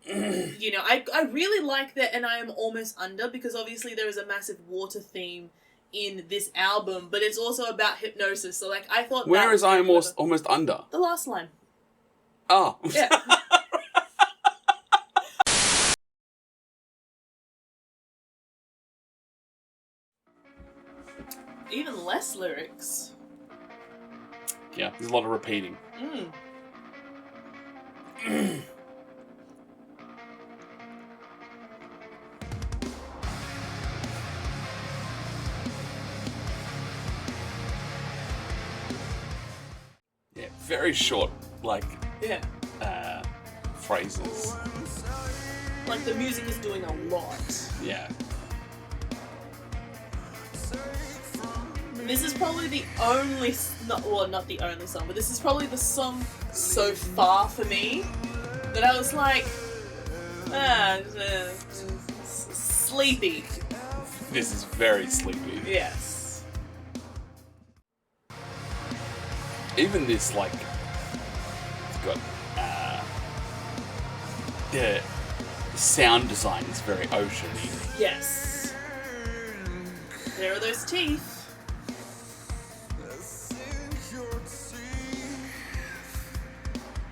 you know, I really like that, and I am almost under, because obviously there is a massive water theme in this album, but it's also about hypnosis. So, like, I thought. Where is I am almost under? The last line. Oh. Yeah. Even less lyrics. Yeah, there's a lot of repeating. Yeah, very short, phrases. Like, the music is doing a lot. Yeah. This is probably the only, not the only song, but this is probably the song so far for me that I was like, sleepy. This is very sleepy. Yes. Even this, like, it's got, the sound design is very ocean-y. Yes. There are those teeth.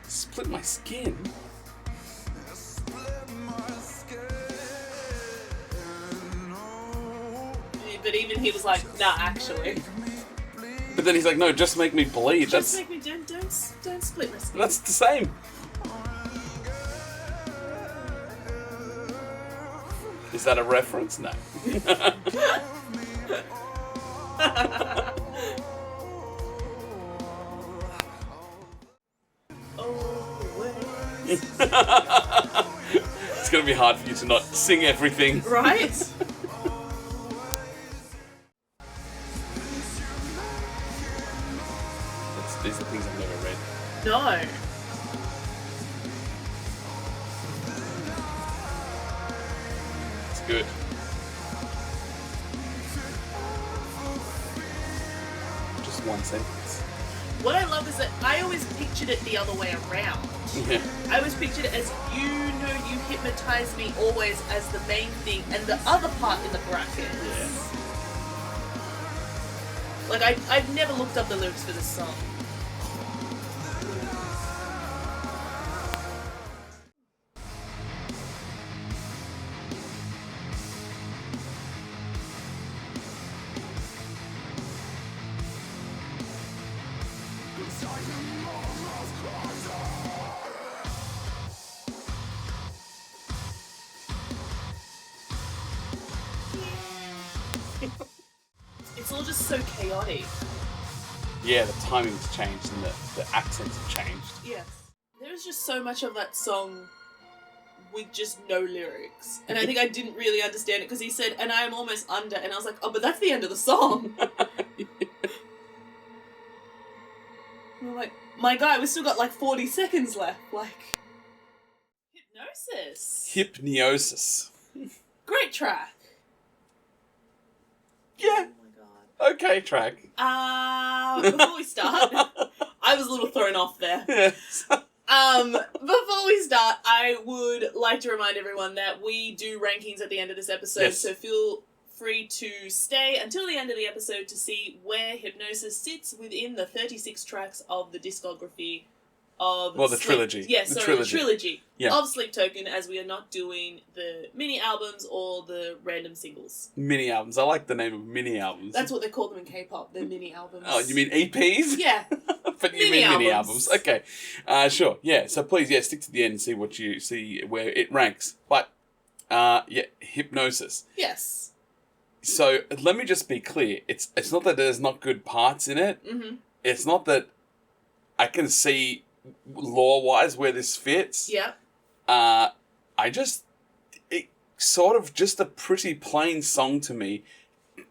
Split my skin. But even he was like, nah, actually. But then he's like, no, just make me bleed. Just make me, don't split my skin. That's the same. Is that a reference? No. It's going to be hard for you to not sing everything. Right? These are things I've never read. No. It's good. Just one sentence. What I love is that I always pictured it the other way around. Yeah. I always pictured it as, you know, you hypnotize me always as the main thing, and the other part in the brackets. Yeah. Like, I've never looked up the lyrics for this song. It's all just so chaotic. Yeah, the timing's changed and the accents have changed. Yes. There's just so much of that song with just no lyrics. And I think I didn't really understand it because he said, and I am almost under, and I was like, oh, but that's the end of the song. And I'm like, my guy, we still got like 40 seconds left. Like, Hypnosis. Hypnosis. Great track. Yeah. Oh my god. Okay, track. Before we start, I was a little thrown off there. Yes. Before we start, I would like to remind everyone that we do rankings at the end of this episode, Yes. so feel free to stay until the end of the episode to see where Hypnosis sits within the 36 tracks of the discography of... Well, the trilogy. Yes, The the trilogy Yeah. of Sleeptoken, as we are not doing the mini albums or the random singles. Mini albums. I like the name of mini albums. That's what they call them in K-pop, they're mini albums. Oh, you mean EPs? Yeah. But you mean mini albums. Okay. Sure. Yeah. So please, yeah, stick to the end and see what you see where it ranks. But Hypnosis. Yes. So let me just be clear. It's not that there's not good parts in it. Mm-hmm. It's not that I can see lore-wise where this fits. Yeah. It sort of just a pretty plain song to me,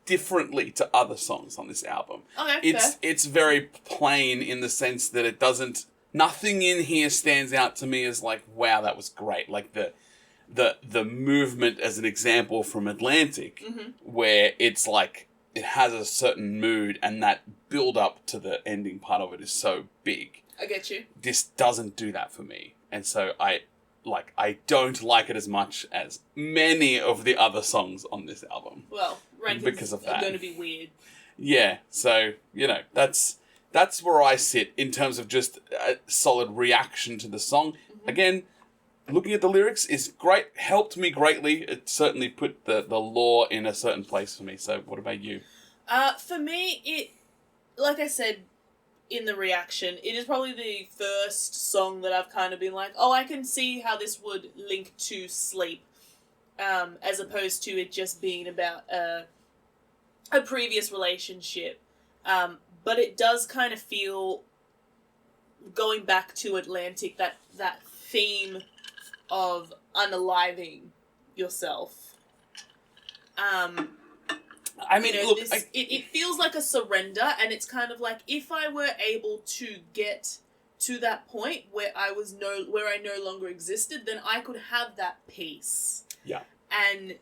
differently to other songs on this album. Okay, fair. It's very plain in the sense that it doesn't, nothing in here stands out to me as like, wow, that was great. Like the movement as an example from Atlantic, mm-hmm. where it's like, it has a certain mood and that build up to the ending part of it is so big. I get you. This doesn't do that for me. And so like, I don't like it as much as many of the other songs on this album. Well, rankings because of that. are going to be weird. Yeah, so, you know, that's where I sit in terms of just a solid reaction to the song. Mm-hmm. Again, looking at the lyrics is great, helped me greatly. It certainly put the lore in a certain place for me. So what about you? For me, it, like I said in the reaction, it is probably the first song that I've kind of been like, oh, I can see how this would link to Sleep, as opposed to it just being about a previous relationship. But it does kind of feel, going back to Atlantic, that theme of unaliving yourself. I mean, look, it feels like a surrender, and it's kind of like, if I were able to get to that point where I no longer existed, then I could have that peace. Yeah. And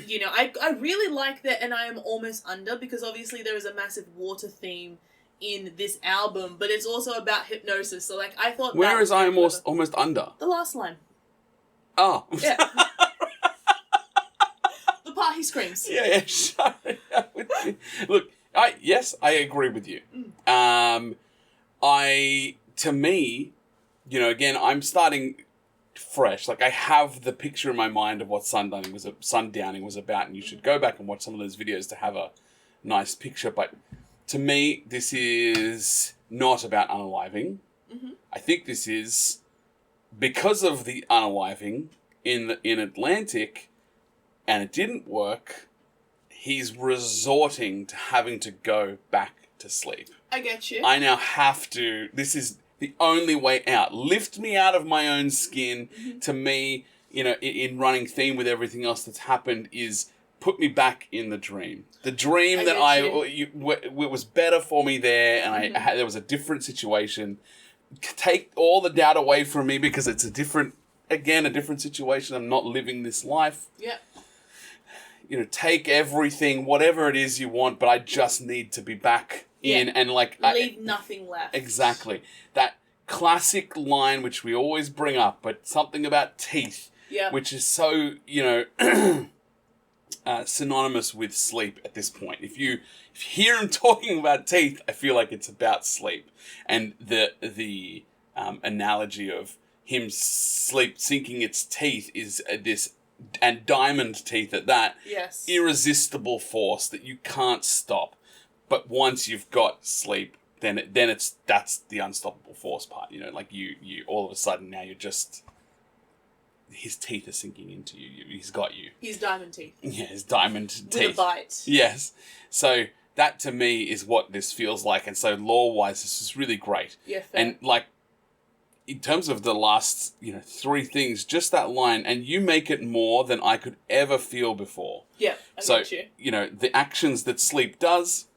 you know, I really like that, and I am almost under, because obviously there is a massive water theme in this album, but it's also about hypnosis. So like, I thought, where is I almost under? The last line. Oh. Yeah. The part he screams. Yeah, sorry. Look, I agree with you. To me, you know, again, I'm starting fresh. Like, I have the picture in my mind of what sundowning was about, and you should go back and watch some of those videos to have a nice picture. But to me, this is not about unaliving. Mm-hmm. I think this is, because of the unaliving in Atlantic, and it didn't work, he's resorting to having to go back to sleep. I get you. I now have to, this is the only way out. Lift me out of my own skin. Mm-hmm. To me, you know, in running theme with everything else that's happened, is put me back in the dream. The dream it was better for me there, and mm-hmm. There was a different situation. Take all the doubt away from me, because it's a different situation. I'm not living this life. Yeah. You know, take everything, whatever it is you want, but I just need to be back in, and like, leave nothing left. Exactly. That classic line which we always bring up, but something about teeth, which is so, you know, synonymous with sleep at this point. If you hear him talking about teeth, I feel like it's about sleep. And the analogy of him sinking its teeth is this, and diamond teeth at that, irresistible force that you can't stop. But once you've got sleep, then that's the unstoppable force part. You know, like you all of a sudden now you're just, his teeth are sinking into you. He's got you. His diamond teeth. Yeah, his diamond teeth. With a bite. Yes. So that to me is what this feels like, and so lore-wise, this is really great. Yeah, fair. And like, in terms of the last, you know, three things, just that line, and you make it more than I could ever feel before. Yeah, I get you. You know, the actions that sleep does,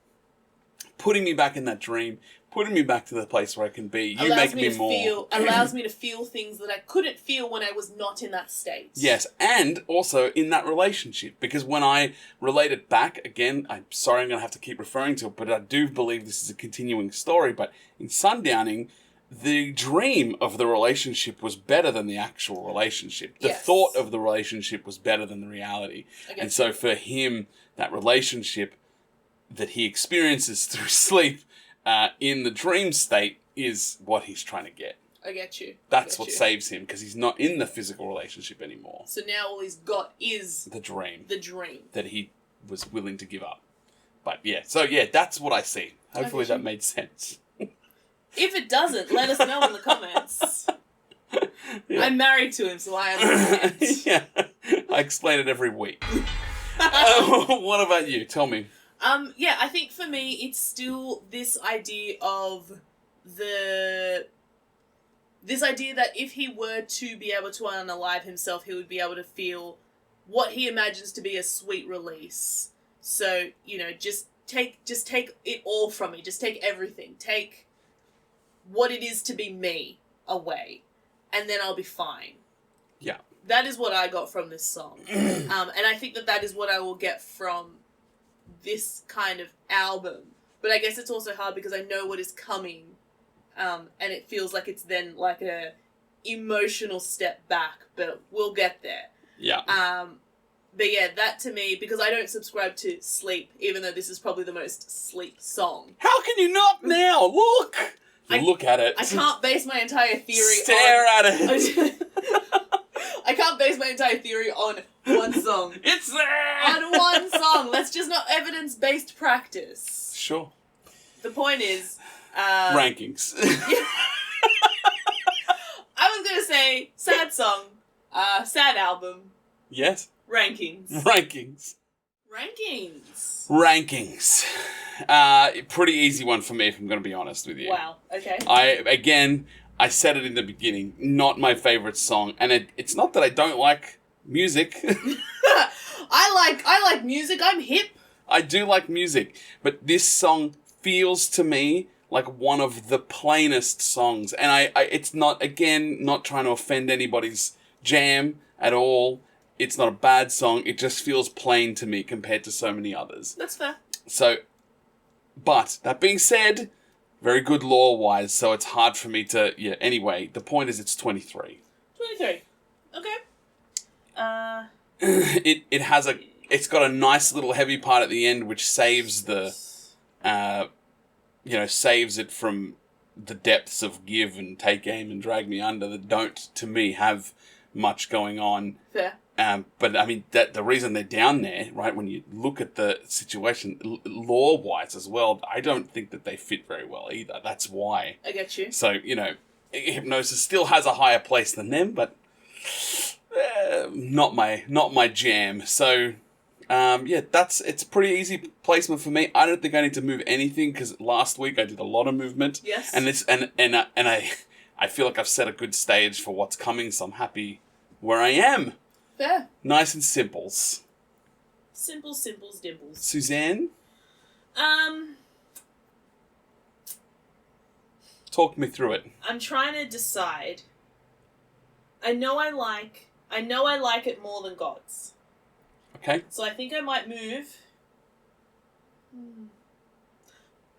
putting me back in that dream, putting me back to the place where I can be. You make me more. Allows me to feel things that I couldn't feel when I was not in that state. Yes, and also in that relationship. Because when I relate it back, again, I'm sorry I'm going to have to keep referring to it, but I do believe this is a continuing story. But in Sundowning, the dream of the relationship was better than the actual relationship. The thought of the relationship was better than the reality. And so for him, that relationship that he experiences through sleep in the dream state is what he's trying to get. I get you. That's what saves him, because he's not in the physical relationship anymore. So now all he's got is the dream. The dream. That he was willing to give up. But yeah, so yeah, that's what I see. Hopefully that made sense. If it doesn't, let us know in the comments. Yeah. I'm married to him, so I understand. Yeah, I explain it every week. What about you? Tell me. Yeah, I think for me, it's still this idea that if he were to be able to unalive himself, he would be able to feel what he imagines to be a sweet release. So, you know, just take it all from me. Just take everything. Take what it is to be me away, and then I'll be fine. Yeah. That is what I got from this song. And I think that is what I will get from this kind of album. But I guess it's also hard because I know what is coming, and it feels like it's then like emotional step back, but we'll get there. Yeah. But yeah, that to me, because I don't subscribe to Sleep, even though this is probably the most Sleep song. How can you not now? Look! Look at it. I can't base my entire theory Stare at it. I can't base my entire theory on one song. It's there! On one song. That's just not evidence-based practice. Sure. The point is... rankings. I was going to say, sad song, sad album. Yes. Rankings. Rankings. Pretty easy one for me, if I'm going to be honest with you. Wow, okay. I said it in the beginning, not my favourite song, and it's not that I don't like music. I like music, I'm hip. I do like music, but this song feels to me like one of the plainest songs, and I it's not, again, not trying to offend anybody's jam at all. It's not a bad song, it just feels plain to me compared to so many others. That's fair. So, but, that being said, very good lore-wise, so it's hard for me to... Yeah, anyway, the point is it's 23. 23. Okay. It's got a nice little heavy part at the end, which saves the... saves it from the depths of Give and Take Aim and Drag Me Under that don't, to me, have much going on. Fair. But I mean, the reason they're down there, right, when you look at the situation, lore-wise as well, I don't think that they fit very well either. That's why. I get you. So, Hypnosis still has a higher place than them, but not my jam. So, it's a pretty easy placement for me. I don't think I need to move anything, because last week I did a lot of movement. Yes. And I feel like I've set a good stage for what's coming, so I'm happy where I am. Fair. Nice and simples. Simples, dimples. Suzanne? Talk me through it. I'm trying to decide. I know I like it more than Gods. Okay. So I think I might move.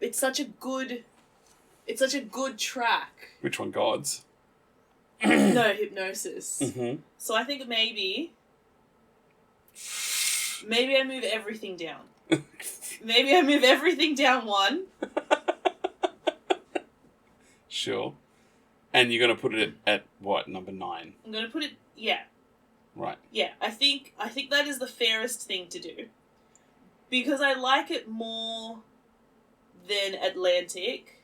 It's such a good track. Which one, Gods? No, Hypnosis. Mm-hmm. So I think maybe I move everything down. Maybe I move everything down one. Sure. And you're going to put it at what, number 9? I'm going to put it, yeah. Right. Yeah, I think that is the fairest thing to do. Because I like it more than Atlantic.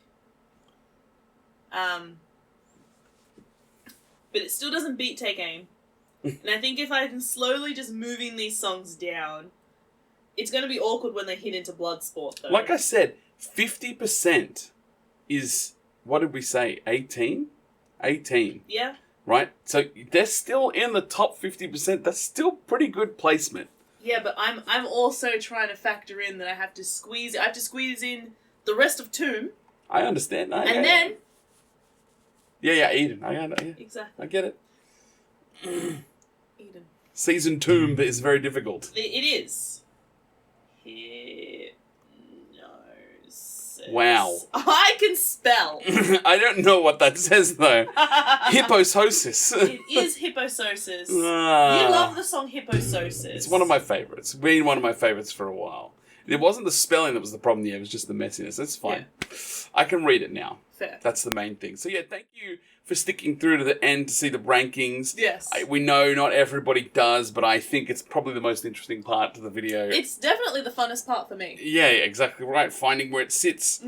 But it still doesn't beat Take Aim. And I think if I'm slowly just moving these songs down, it's going to be awkward when they hit into Bloodsport, though. Like I said, 50% is, what did we say, 18? 18. Yeah. Right? So they're still in the top 50%. That's still pretty good placement. Yeah, but I'm also trying to factor in that I have to squeeze in the rest of Tomb. I understand. Then... Yeah, Eden. I get it. Exactly. I get it. Eden. Season Tomb is very difficult. It is. Hypnosis. Wow. I can spell. I don't know what that says, though. Hypnosis. It is Hypnosis. You love the song Hypnosis. It's one of my favourites. Been one of my favourites for a while. It wasn't the spelling that was the problem, it was just the messiness. That's fine. Yeah. I can read it now. Fair. That's the main thing. So yeah, thank you for sticking through to the end to see the rankings. Yes. We know not everybody does, but I think it's probably the most interesting part to the video. It's definitely the funnest part for me. Yeah, exactly right. Finding where it sits.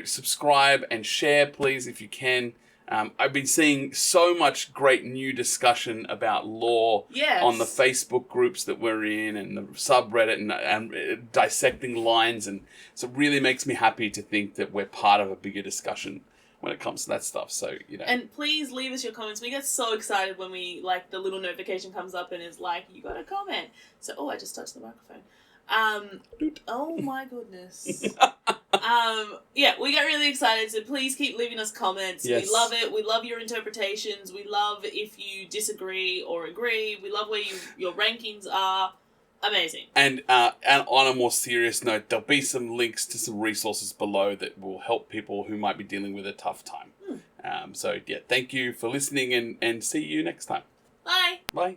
Subscribe and share, please, if you can. I've been seeing so much great new discussion about lore on the Facebook groups that we're in and the subreddit and dissecting lines, and so it really makes me happy to think that we're part of a bigger discussion when it comes to that stuff. So, And please leave us your comments. We get so excited when the little notification comes up and it's like, you got a comment. So, I just touched the microphone. Oh my goodness. We get really excited, so please keep leaving us comments. Yes. We love it. We love your interpretations. We love if you disagree or agree. We love where your rankings are. Amazing. And on a more serious note, there'll be some links to some resources below that will help people who might be dealing with a tough time. So, yeah, thank you for listening and see you next time. Bye. Bye.